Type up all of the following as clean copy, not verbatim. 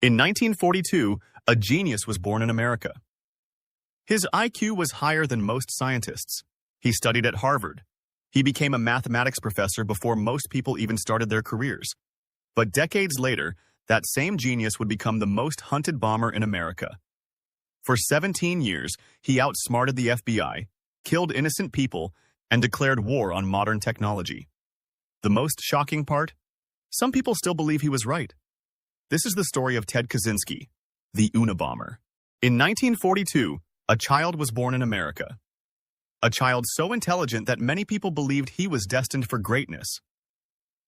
In 1942, a genius was born in America. His IQ was higher than most scientists. He studied at Harvard. He became a mathematics professor before most people even started their careers. But decades later, that same genius would become the most hunted bomber in America. For 17 years, he outsmarted the FBI, killed innocent people, and declared war on modern technology. The most shocking part? Some people still believe he was right. This is the story of Ted Kaczynski, the Unabomber. In 1942, a child was born in America. A child so intelligent that many people believed he was destined for greatness.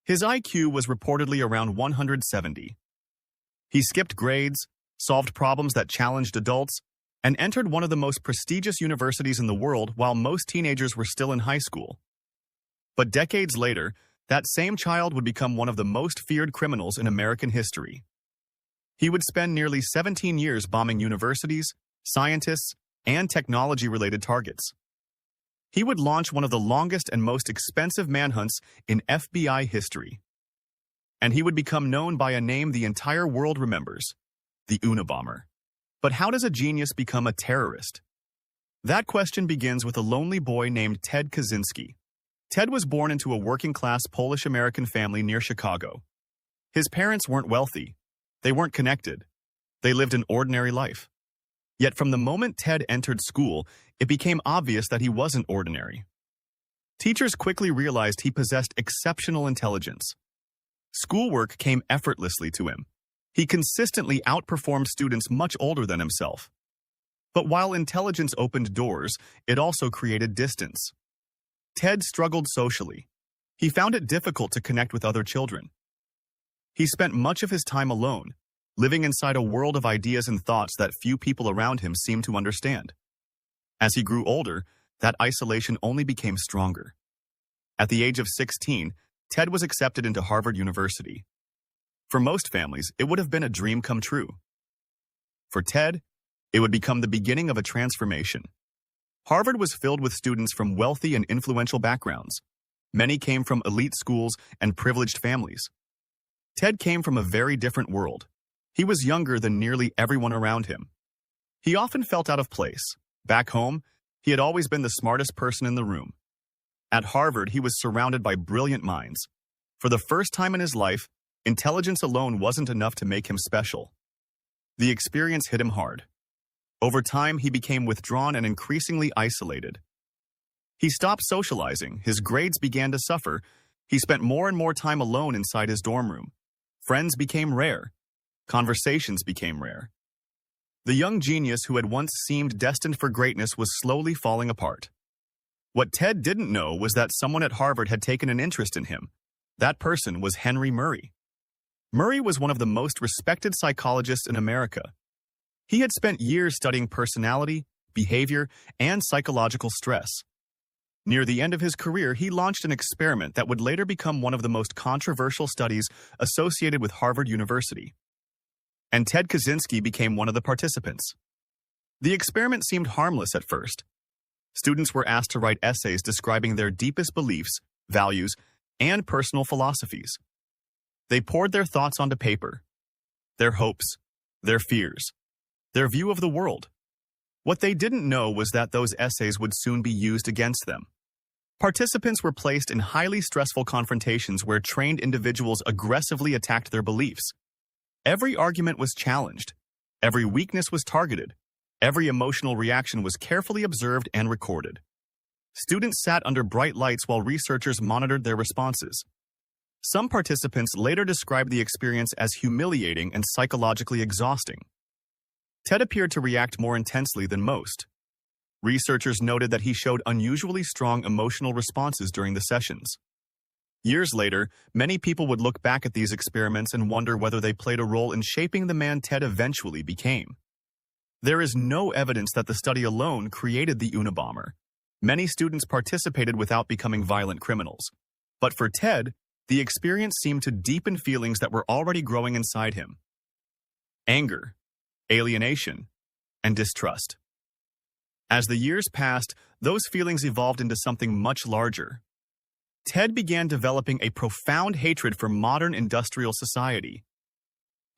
His IQ was reportedly around 170. He skipped grades, solved problems that challenged adults, and entered one of the most prestigious universities in the world while most teenagers were still in high school. But decades later, that same child would become one of the most feared criminals in American history. He would spend nearly 17 years bombing universities, scientists, and technology-related targets. He would launch one of the longest and most expensive manhunts in FBI history. And he would become known by a name the entire world remembers, the Unabomber. But how does a genius become a terrorist? That question begins with a lonely boy named Ted Kaczynski. Ted was born into a working-class Polish-American family near Chicago. His parents weren't wealthy. They weren't connected. They lived an ordinary life. Yet from the moment Ted entered school, it became obvious that he wasn't ordinary. Teachers quickly realized he possessed exceptional intelligence. Schoolwork came effortlessly to him. He consistently outperformed students much older than himself. But while intelligence opened doors, it also created distance. Ted struggled socially. He found it difficult to connect with other children. He spent much of his time alone, living inside a world of ideas and thoughts that few people around him seemed to understand. As he grew older, that isolation only became stronger. At the age of 16, Ted was accepted into Harvard University. For most families, it would have been a dream come true. For Ted, it would become the beginning of a transformation. Harvard was filled with students from wealthy and influential backgrounds. Many came from elite schools and privileged families. Ted came from a very different world. He was younger than nearly everyone around him. He often felt out of place. Back home, he had always been the smartest person in the room. At Harvard, he was surrounded by brilliant minds. For the first time in his life, intelligence alone wasn't enough to make him special. The experience hit him hard. Over time, he became withdrawn and increasingly isolated. He stopped socializing, his grades began to suffer, he spent more and more time alone inside his dorm room. Friends became rare. Conversations became rare. The young genius who had once seemed destined for greatness was slowly falling apart. What Ted didn't know was that someone at Harvard had taken an interest in him. That person was Henry Murray. Murray was one of the most respected psychologists in America. He had spent years studying personality, behavior, and psychological stress. Near the end of his career, he launched an experiment that would later become one of the most controversial studies associated with Harvard University. And Ted Kaczynski became one of the participants. The experiment seemed harmless at first. Students were asked to write essays describing their deepest beliefs, values, and personal philosophies. They poured their thoughts onto paper, their hopes, their fears, their view of the world. What they didn't know was that those essays would soon be used against them. Participants were placed in highly stressful confrontations where trained individuals aggressively attacked their beliefs. Every argument was challenged. Every weakness was targeted. Every emotional reaction was carefully observed and recorded. Students sat under bright lights while researchers monitored their responses. Some participants later described the experience as humiliating and psychologically exhausting. Ted appeared to react more intensely than most. Researchers noted that he showed unusually strong emotional responses during the sessions. Years later, many people would look back at these experiments and wonder whether they played a role in shaping the man Ted eventually became. There is no evidence that the study alone created the Unabomber. Many students participated without becoming violent criminals. But for Ted, the experience seemed to deepen feelings that were already growing inside him. Anger, alienation, and distrust. As the years passed, those feelings evolved into something much larger. Ted began developing a profound hatred for modern industrial society.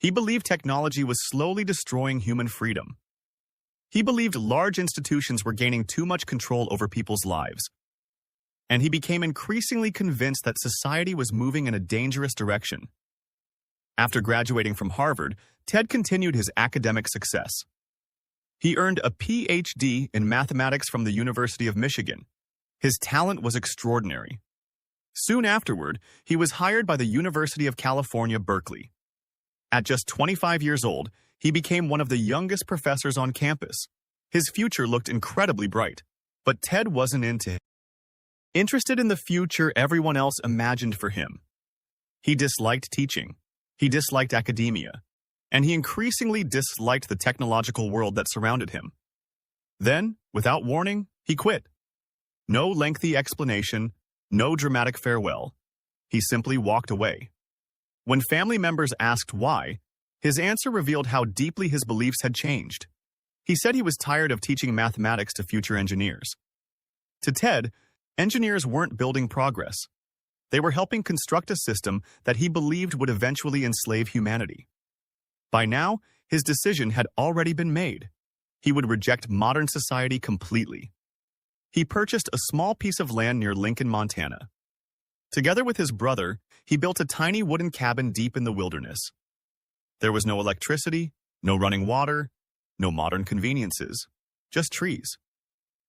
He believed technology was slowly destroying human freedom. He believed large institutions were gaining too much control over people's lives. And he became increasingly convinced that society was moving in a dangerous direction. After graduating from Harvard, Ted continued his academic success. He earned a PhD in mathematics from the University of Michigan. His talent was extraordinary. Soon afterward, he was hired by the University of California, Berkeley. At just 25 years old, he became one of the youngest professors on campus. His future looked incredibly bright, but Ted wasn't interested in the future everyone else imagined for him. He disliked teaching, he disliked academia, and he increasingly disliked the technological world that surrounded him. Then, without warning, he quit. No lengthy explanation, no dramatic farewell. He simply walked away. When family members asked why, his answer revealed how deeply his beliefs had changed. He said he was tired of teaching mathematics to future engineers. To Ted, engineers weren't building progress. They were helping construct a system that he believed would eventually enslave humanity. By now, his decision had already been made. He would reject modern society completely. He purchased a small piece of land near Lincoln, Montana. Together with his brother, he built a tiny wooden cabin deep in the wilderness. There was no electricity, no running water, no modern conveniences, just trees,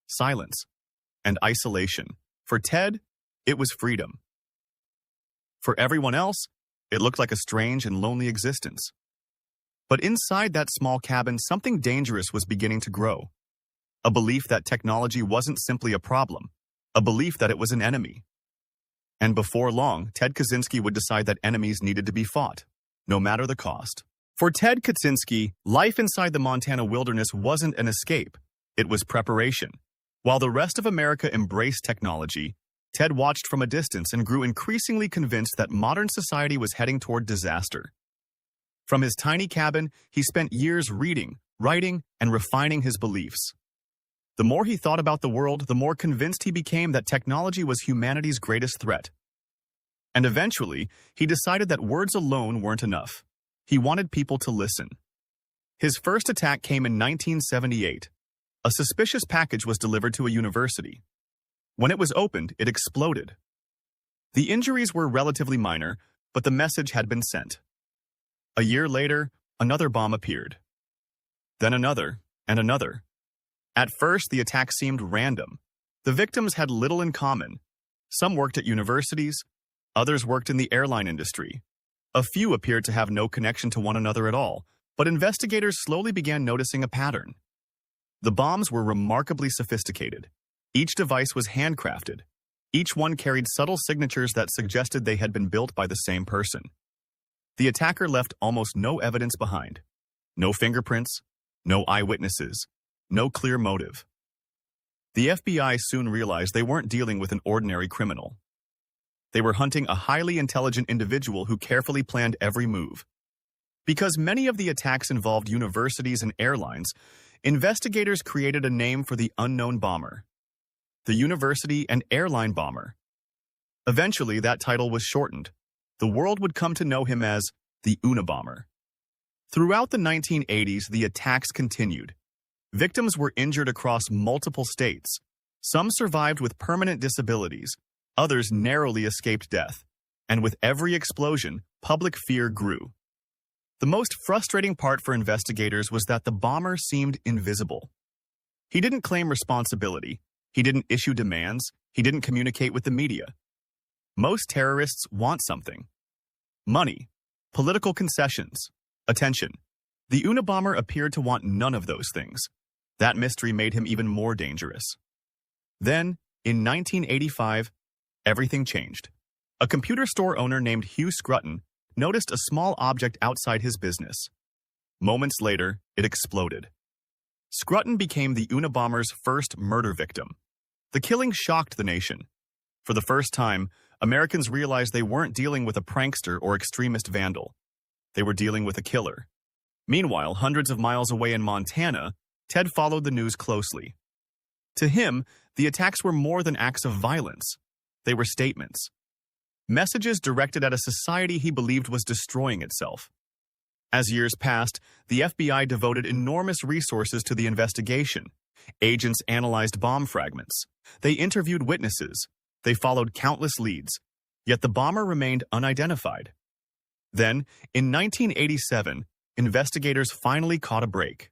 silence, and isolation. For Ted, it was freedom. For everyone else, it looked like a strange and lonely existence. But inside that small cabin, something dangerous was beginning to grow. A belief that technology wasn't simply a problem, a belief that it was an enemy. And before long, Ted Kaczynski would decide that enemies needed to be fought, no matter the cost. For Ted Kaczynski, life inside the Montana wilderness wasn't an escape, it was preparation. While the rest of America embraced technology, Ted watched from a distance and grew increasingly convinced that modern society was heading toward disaster. From his tiny cabin, he spent years reading, writing, and refining his beliefs. The more he thought about the world, the more convinced he became that technology was humanity's greatest threat. And eventually, he decided that words alone weren't enough. He wanted people to listen. His first attack came in 1978. A suspicious package was delivered to a university. When it was opened, it exploded. The injuries were relatively minor, but the message had been sent. A year later, another bomb appeared. Then another, and another. At first, the attack seemed random. The victims had little in common. Some worked at universities, others worked in the airline industry. A few appeared to have no connection to one another at all, but investigators slowly began noticing a pattern. The bombs were remarkably sophisticated. Each device was handcrafted. Each one carried subtle signatures that suggested they had been built by the same person. The attacker left almost no evidence behind. No fingerprints, no eyewitnesses, no clear motive. The FBI soon realized they weren't dealing with an ordinary criminal. They were hunting a highly intelligent individual who carefully planned every move. Because many of the attacks involved universities and airlines, investigators created a name for the unknown bomber: the University and Airline Bomber. Eventually, that title was shortened. The world would come to know him as the Unabomber. Throughout the 1980s, the attacks continued. Victims were injured across multiple states. Some survived with permanent disabilities. Others narrowly escaped death. And with every explosion, public fear grew. The most frustrating part for investigators was that the bomber seemed invisible. He didn't claim responsibility. He didn't issue demands. He didn't communicate with the media. Most terrorists want something: money, political concessions, attention. The Unabomber appeared to want none of those things. That mystery made him even more dangerous. Then, in 1985, everything changed. A computer store owner named Hugh Scruton noticed a small object outside his business. Moments later, it exploded. Scruton became the Unabomber's first murder victim. The killing shocked the nation. For the first time, Americans realized they weren't dealing with a prankster or extremist vandal. They were dealing with a killer. Meanwhile, hundreds of miles away in Montana, Ted followed the news closely. To him, the attacks were more than acts of violence. They were statements. Messages directed at a society he believed was destroying itself. As years passed, the FBI devoted enormous resources to the investigation. Agents analyzed bomb fragments. They interviewed witnesses. They followed countless leads. Yet the bomber remained unidentified. Then, in 1987, investigators finally caught a break.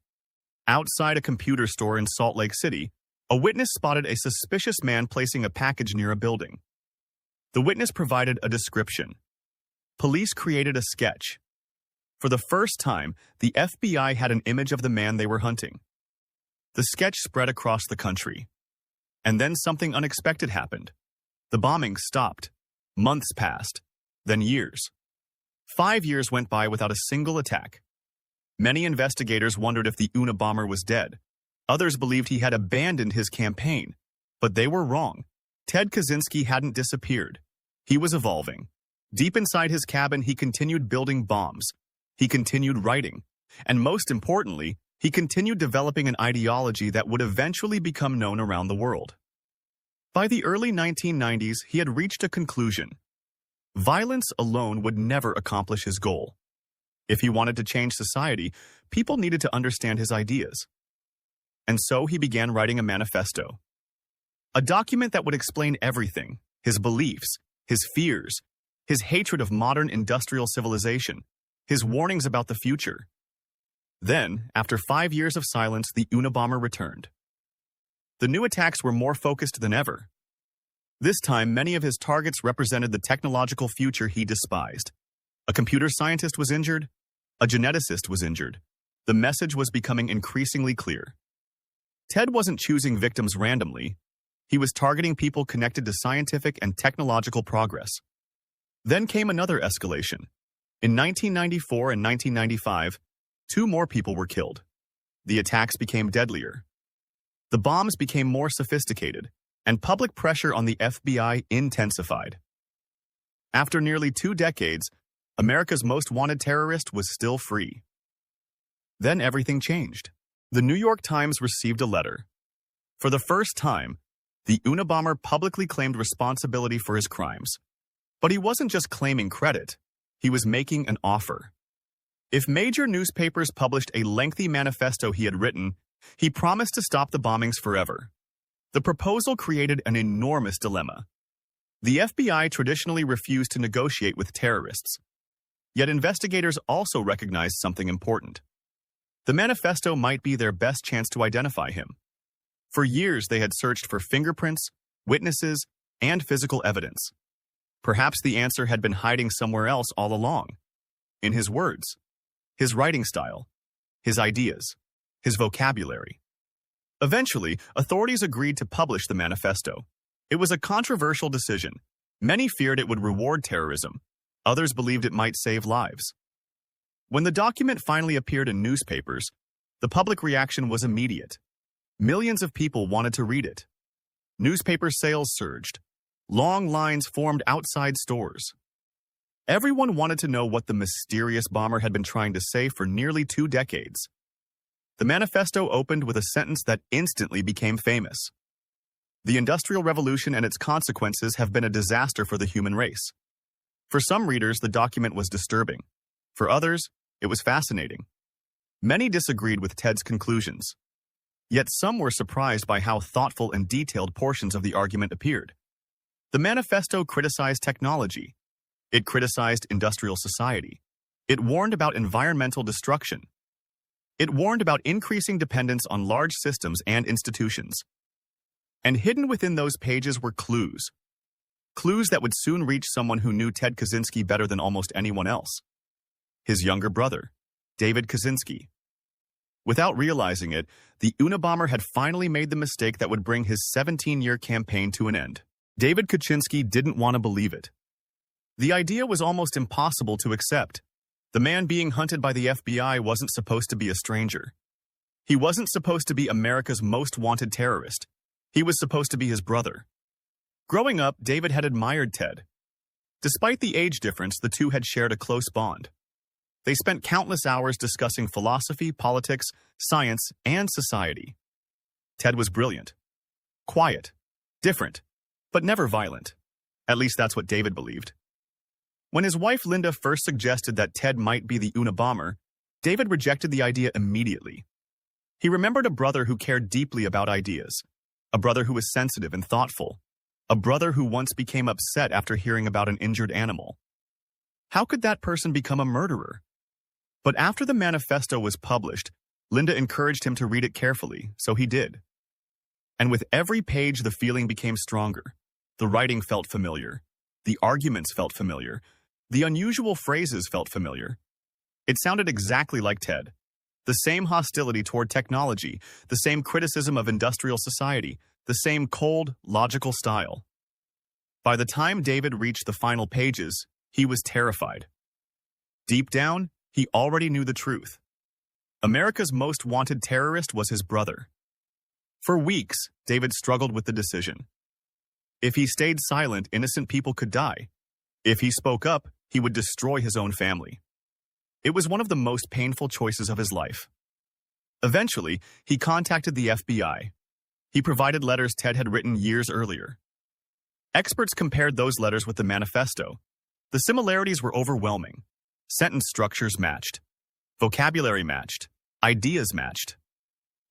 Outside a computer store in Salt Lake City, a witness spotted a suspicious man placing a package near a building. The witness provided a description. Police created a sketch. For the first time, the FBI had an image of the man they were hunting. The sketch spread across the country. And then something unexpected happened. The bombing stopped. Months passed. Then years. 5 years went by without a single attack. Many investigators wondered if the Unabomber was dead. Others believed he had abandoned his campaign. But they were wrong. Ted Kaczynski hadn't disappeared. He was evolving. Deep inside his cabin, he continued building bombs. He continued writing. And most importantly, he continued developing an ideology that would eventually become known around the world. By the early 1990s, he had reached a conclusion. Violence alone would never accomplish his goal. If he wanted to change society, people needed to understand his ideas. And so he began writing a manifesto. A document that would explain everything, his beliefs, his fears, his hatred of modern industrial civilization, his warnings about the future. Then, after 5 years of silence, the Unabomber returned. The new attacks were more focused than ever. This time, many of his targets represented the technological future he despised. A computer scientist was injured. A geneticist was injured. The message was becoming increasingly clear. Ted wasn't choosing victims randomly. He was targeting people connected to scientific and technological progress. Then came another escalation. In 1994 and 1995, 2 more people were killed. The attacks became deadlier. The bombs became more sophisticated, and public pressure on the FBI intensified. After nearly 2 decades, America's most wanted terrorist was still free. Then everything changed. The New York Times received a letter. For the first time, the Unabomber publicly claimed responsibility for his crimes. But he wasn't just claiming credit. He was making an offer. If major newspapers published a lengthy manifesto he had written, he promised to stop the bombings forever. The proposal created an enormous dilemma. The FBI traditionally refused to negotiate with terrorists. Yet investigators also recognized something important. The manifesto might be their best chance to identify him. For years, they had searched for fingerprints, witnesses, and physical evidence. Perhaps the answer had been hiding somewhere else all along. In his words, his writing style, his ideas, his vocabulary. Eventually, authorities agreed to publish the manifesto. It was a controversial decision. Many feared it would reward terrorism. Others believed it might save lives. When the document finally appeared in newspapers, the public reaction was immediate. Millions of people wanted to read it. Newspaper sales surged. Long lines formed outside stores. Everyone wanted to know what the mysterious bomber had been trying to say for nearly 2 decades. The manifesto opened with a sentence that instantly became famous. The Industrial Revolution and its consequences have been a disaster for the human race. For some readers, the document was disturbing. For others, it was fascinating. Many disagreed with Ted's conclusions. Yet some were surprised by how thoughtful and detailed portions of the argument appeared. The manifesto criticized technology. It criticized industrial society. It warned about environmental destruction. It warned about increasing dependence on large systems and institutions. And hidden within those pages were clues. Clues that would soon reach someone who knew Ted Kaczynski better than almost anyone else. His younger brother, David Kaczynski. Without realizing it, the Unabomber had finally made the mistake that would bring his 17-year campaign to an end. David Kaczynski didn't want to believe it. The idea was almost impossible to accept. The man being hunted by the FBI wasn't supposed to be a stranger. He wasn't supposed to be America's most wanted terrorist. He was supposed to be his brother. Growing up, David had admired Ted. Despite the age difference, the two had shared a close bond. They spent countless hours discussing philosophy, politics, science, and society. Ted was brilliant, quiet, different, but never violent. At least that's what David believed. When his wife Linda first suggested that Ted might be the Unabomber, David rejected the idea immediately. He remembered a brother who cared deeply about ideas, a brother who was sensitive and thoughtful, a brother who once became upset after hearing about an injured animal. How could that person become a murderer? But after the manifesto was published, Linda encouraged him to read it carefully, so he did. And with every page, the feeling became stronger. The writing felt familiar. The arguments felt familiar. The unusual phrases felt familiar. It sounded exactly like Ted. The same hostility toward technology, the same criticism of industrial society, the same cold, logical style. By the time David reached the final pages, he was terrified. Deep down, he already knew the truth. America's most wanted terrorist was his brother. For weeks, David struggled with the decision. If he stayed silent, innocent people could die. If he spoke up, he would destroy his own family. It was one of the most painful choices of his life. Eventually, he contacted the FBI. He provided letters Ted had written years earlier. Experts compared those letters with the manifesto. The similarities were overwhelming. Sentence structures matched. Vocabulary matched. Ideas matched.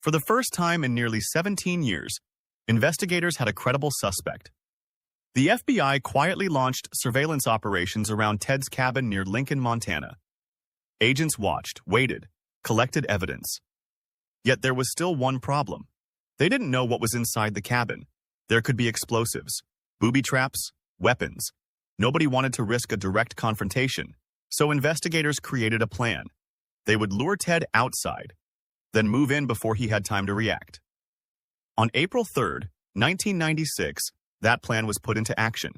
For the first time in nearly 17 years, investigators had a credible suspect. The FBI quietly launched surveillance operations around Ted's cabin near Lincoln, Montana. Agents watched, waited, collected evidence. Yet there was still one problem. They didn't know what was inside the cabin. There could be explosives, booby traps, weapons. Nobody wanted to risk a direct confrontation, so investigators created a plan. They would lure Ted outside, then move in before he had time to react. On April 3rd, 1996, that plan was put into action.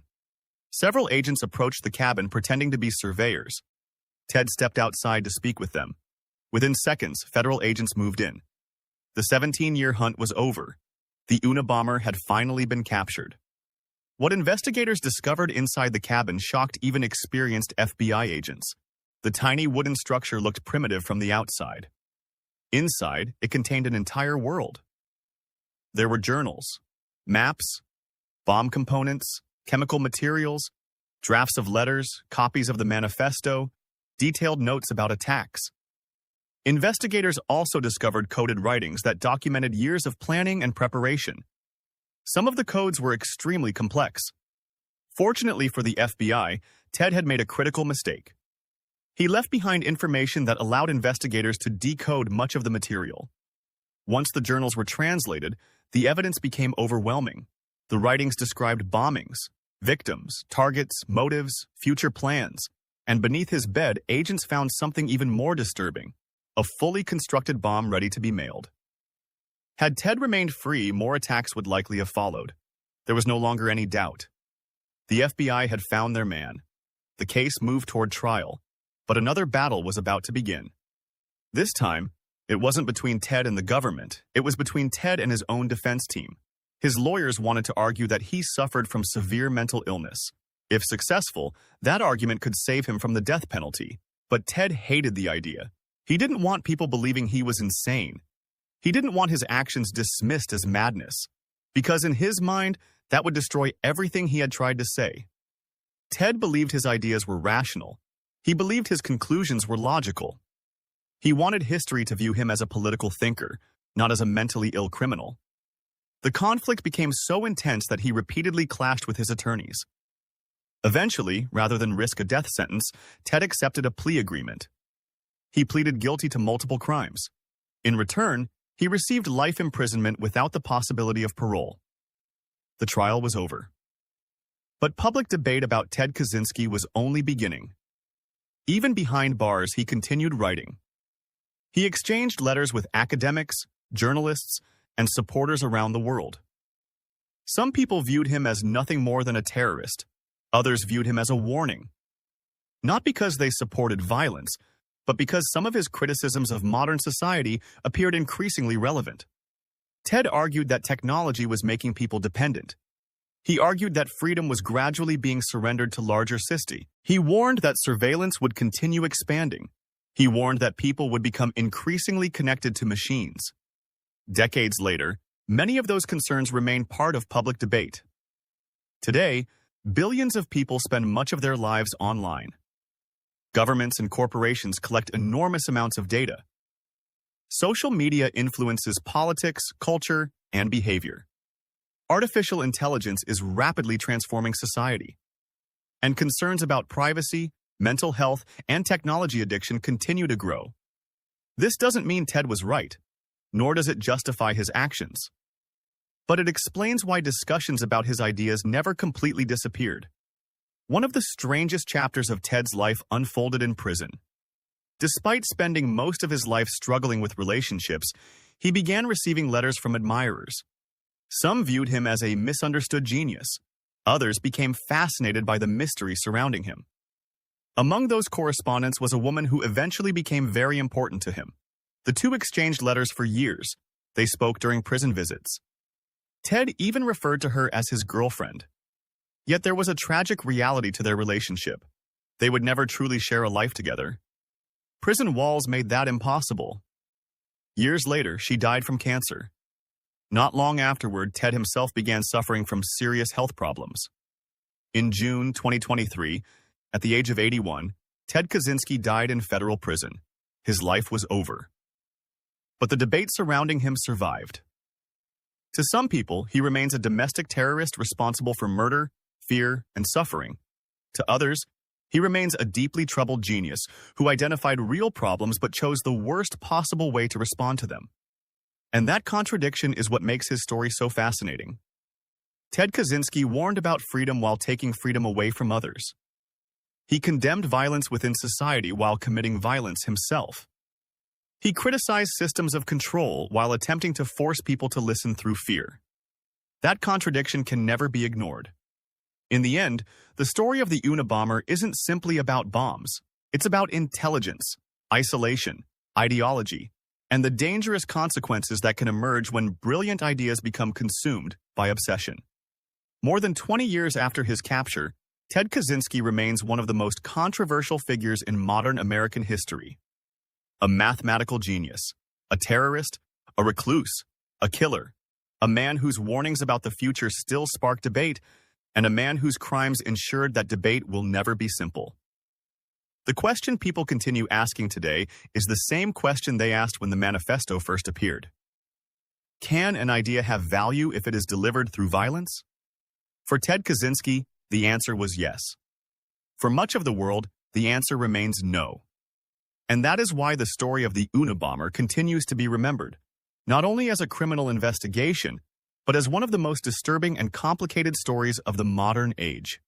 Several agents approached the cabin pretending to be surveyors. Ted stepped outside to speak with them. Within seconds, federal agents moved in. The 17-year hunt was over. The Unabomber had finally been captured. What investigators discovered inside the cabin shocked even experienced FBI agents. The tiny wooden structure looked primitive from the outside. Inside, it contained an entire world. There were journals, maps, bomb components, chemical materials, drafts of letters, copies of the manifesto, detailed notes about attacks. Investigators also discovered coded writings that documented years of planning and preparation. Some of the codes were extremely complex. Fortunately for the FBI, Ted had made a critical mistake. He left behind information that allowed investigators to decode much of the material. Once the journals were translated, the evidence became overwhelming. The writings described bombings, victims, targets, motives, future plans. And beneath his bed, agents found something even more disturbing: a fully constructed bomb ready to be mailed. Had Ted remained free, more attacks would likely have followed. There was no longer any doubt. The FBI had found their man. The case moved toward trial, but another battle was about to begin. This time, it wasn't between Ted and the government. It was between Ted and his own defense team. His lawyers wanted to argue that he suffered from severe mental illness. If successful, that argument could save him from the death penalty. But Ted hated the idea. He didn't want people believing he was insane. He didn't want his actions dismissed as madness, because in his mind, that would destroy everything he had tried to say. Ted believed his ideas were rational. He believed his conclusions were logical. He wanted history to view him as a political thinker, not as a mentally ill criminal. The conflict became so intense that he repeatedly clashed with his attorneys. Eventually, rather than risk a death sentence, Ted accepted a plea agreement. He pleaded guilty to multiple crimes. In return, he received life imprisonment without the possibility of parole. The trial was over. But public debate about Ted Kaczynski was only beginning. Even behind bars, he continued writing. He exchanged letters with academics, journalists, and supporters around the world. Some people viewed him as nothing more than a terrorist. Others viewed him as a warning. Not because they supported violence, but because some of his criticisms of modern society appeared increasingly relevant. Ted argued that technology was making people dependent. He argued that freedom was gradually being surrendered to larger systems. He warned that surveillance would continue expanding. He warned that people would become increasingly connected to machines. Decades later, many of those concerns remain part of public debate. Today, billions of people spend much of their lives online. Governments and corporations collect enormous amounts of data. Social media influences politics, culture, and behavior. Artificial intelligence is rapidly transforming society. And concerns about privacy, mental health, and technology addiction continue to grow. This doesn't mean Ted was right, nor does it justify his actions. But it explains why discussions about his ideas never completely disappeared. One of the strangest chapters of Ted's life unfolded in prison. Despite spending most of his life struggling with relationships, he began receiving letters from admirers. Some viewed him as a misunderstood genius. Others became fascinated by the mystery surrounding him. Among those correspondents was a woman who eventually became very important to him. The two exchanged letters for years. They spoke during prison visits. Ted even referred to her as his girlfriend. Yet there was a tragic reality to their relationship. They would never truly share a life together. Prison walls made that impossible. Years later, she died from cancer. Not long afterward, Ted himself began suffering from serious health problems. In June 2023, at the age of 81, Ted Kaczynski died in federal prison. His life was over. But the debate surrounding him survived. To some people, he remains a domestic terrorist responsible for murder, fear, and suffering. To others, he remains a deeply troubled genius who identified real problems but chose the worst possible way to respond to them. And that contradiction is what makes his story so fascinating. Ted Kaczynski warned about freedom while taking freedom away from others. He condemned violence within society while committing violence himself. He criticized systems of control while attempting to force people to listen through fear. That contradiction can never be ignored. In the end, the story of the Unabomber isn't simply about bombs. It's about intelligence, isolation, ideology, and the dangerous consequences that can emerge when brilliant ideas become consumed by obsession. More than 20 years after his capture, Ted Kaczynski remains one of the most controversial figures in modern American history. A mathematical genius, a terrorist, a recluse, a killer, a man whose warnings about the future still spark debate, and a man whose crimes ensured that debate will never be simple. The question people continue asking today is the same question they asked when the manifesto first appeared. Can an idea have value if it is delivered through violence? For Ted Kaczynski, the answer was yes. For much of the world, the answer remains no. And that is why the story of the Unabomber continues to be remembered, not only as a criminal investigation, but as one of the most disturbing and complicated stories of the modern age.